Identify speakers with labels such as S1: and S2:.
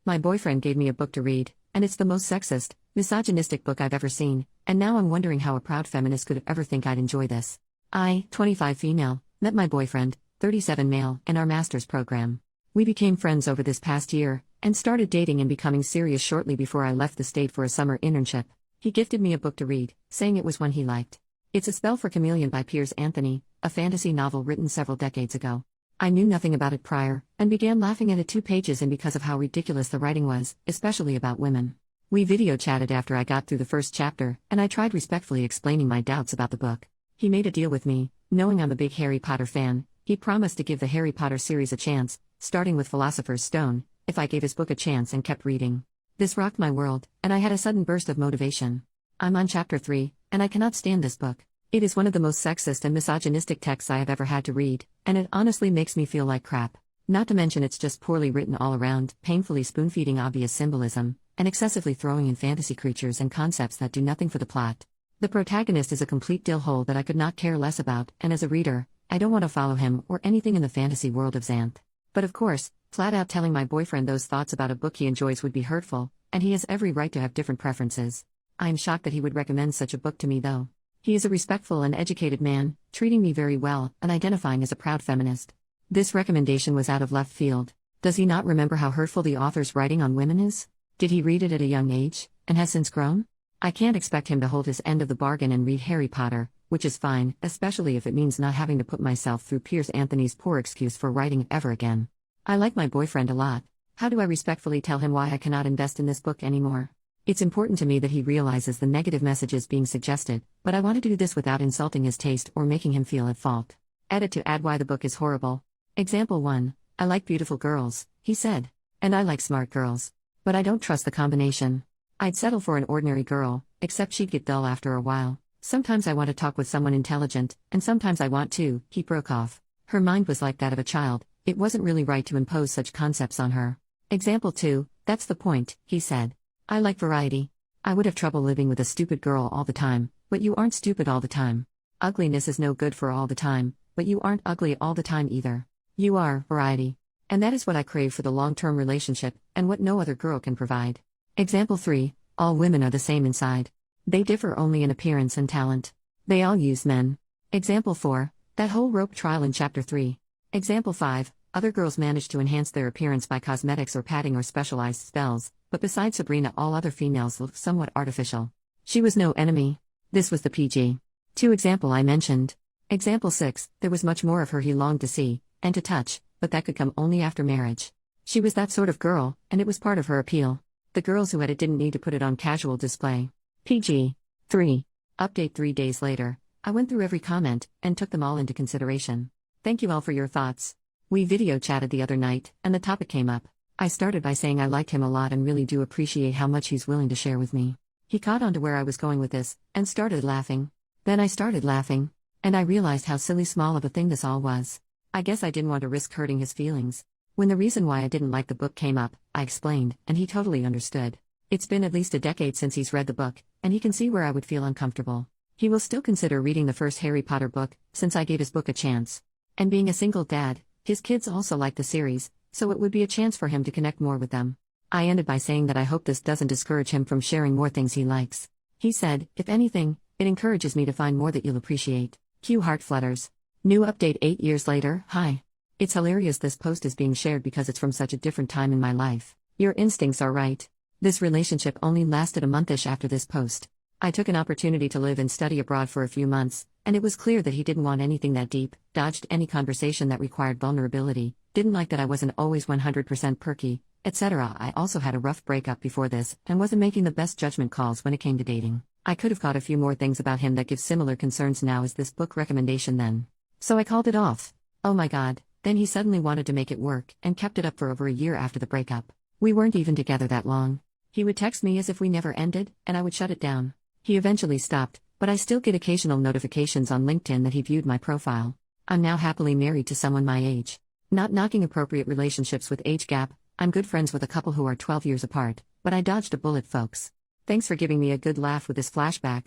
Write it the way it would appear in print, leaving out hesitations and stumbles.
S1: My boyfriend gave me a book to read, and it's the most sexist, misogynistic book I've ever seen, and now I'm wondering how a proud feminist could ever think I'd enjoy this. I, 25 female, met my boyfriend, 37 male, in our master's program. We became friends over this past year, and started dating and becoming serious shortly before I left the state for a summer internship. He gifted me a book to read, saying it was one he liked. It's A Spell for Chameleon by Piers Anthony, a fantasy novel written several decades ago. I knew nothing about it prior, and began laughing at it 2 pages in because of how ridiculous the writing was, especially about women. We video chatted after I got through the first chapter, and I tried respectfully explaining my doubts about the book. He made a deal with me, knowing I'm a big Harry Potter fan. He promised to give the Harry Potter series a chance, starting with Philosopher's Stone, if I gave his book a chance and kept reading. This rocked my world, and I had a sudden burst of motivation. I'm on chapter 3, and I cannot stand this book. It is one of the most sexist and misogynistic texts I have ever had to read, and it honestly makes me feel like crap. Not to mention it's just poorly written all around, painfully spoon-feeding obvious symbolism, and excessively throwing in fantasy creatures and concepts that do nothing for the plot. The protagonist is a complete dillhole that I could not care less about, and as a reader, I don't want to follow him or anything in the fantasy world of Xanth. But of course, flat out telling my boyfriend those thoughts about a book he enjoys would be hurtful, and he has every right to have different preferences. I am shocked that he would recommend such a book to me though. He is a respectful and educated man, treating me very well, and identifying as a proud feminist. This recommendation was out of left field. Does he not remember how hurtful the author's writing on women is? Did he read it at a young age, and has since grown? I can't expect him to hold his end of the bargain and read Harry Potter, which is fine, especially if it means not having to put myself through Piers Anthony's poor excuse for writing ever again. I like my boyfriend a lot. How do I respectfully tell him why I cannot invest in this book anymore? It's important to me that he realizes the negative messages being suggested, but I want to do this without insulting his taste or making him feel at fault. Edit to add why the book is horrible. Example 1. I like beautiful girls, he said. And I like smart girls. But I don't trust the combination. I'd settle for an ordinary girl, except she'd get dull after a while. Sometimes I want to talk with someone intelligent, and sometimes I want to, he broke off. Her mind was like that of a child, it wasn't really right to impose such concepts on her. Example 2. That's the point, he said. I like variety. I would have trouble living with a stupid girl all the time, but you aren't stupid all the time. Ugliness is no good for all the time, but you aren't ugly all the time either. You are variety. And that is what I crave for the long-term relationship, and what no other girl can provide. Example 3. All women are the same inside. They differ only in appearance and talent. They all use men. Example 4. That whole rope trial in chapter 3. Example 5. Other girls manage to enhance their appearance by cosmetics or padding or specialized spells, but besides Sabrina all other females look somewhat artificial. She was no enemy. This was the PG. 2 example I mentioned. Example 6. There was much more of her he longed to see, and to touch, but that could come only after marriage. She was that sort of girl, and it was part of her appeal. The girls who had it didn't need to put it on casual display. PG. 3. Update 3 days later. I went through every comment, and took them all into consideration. Thank you all for your thoughts. We video chatted the other night, and the topic came up. I started by saying I liked him a lot and really do appreciate how much he's willing to share with me. He caught on to where I was going with this, and started laughing. Then I started laughing. And I realized how silly small of a thing this all was. I guess I didn't want to risk hurting his feelings. When the reason why I didn't like the book came up, I explained, and he totally understood. It's been at least a decade since he's read the book, and he can see where I would feel uncomfortable. He will still consider reading the first Harry Potter book, since I gave his book a chance. And being a single dad, his kids also like the series, so it would be a chance for him to connect more with them. I ended by saying that I hope this doesn't discourage him from sharing more things he likes. He said, if anything, it encourages me to find more that you'll appreciate. Cue heart flutters. New update 8 years later. Hi. It's hilarious this post is being shared because it's from such a different time in my life. Your instincts are right. This relationship only lasted a monthish after this post. I took an opportunity to live and study abroad for a few months, and it was clear that he didn't want anything that deep, dodged any conversation that required vulnerability, didn't like that I wasn't always 100% perky, etc. I also had a rough breakup before this, and wasn't making the best judgment calls when it came to dating. I could have caught a few more things about him that give similar concerns now as this book recommendation then. So I called it off. Oh my god, then he suddenly wanted to make it work, and kept it up for over a year after the breakup. We weren't even together that long. He would text me as if we never ended, and I would shut it down. He eventually stopped, but I still get occasional notifications on LinkedIn that he viewed my profile. I'm now happily married to someone my age. Not knocking appropriate relationships with age gap, I'm good friends with a couple who are 12 years apart, but I dodged a bullet, folks. Thanks for giving me a good laugh with this flashback.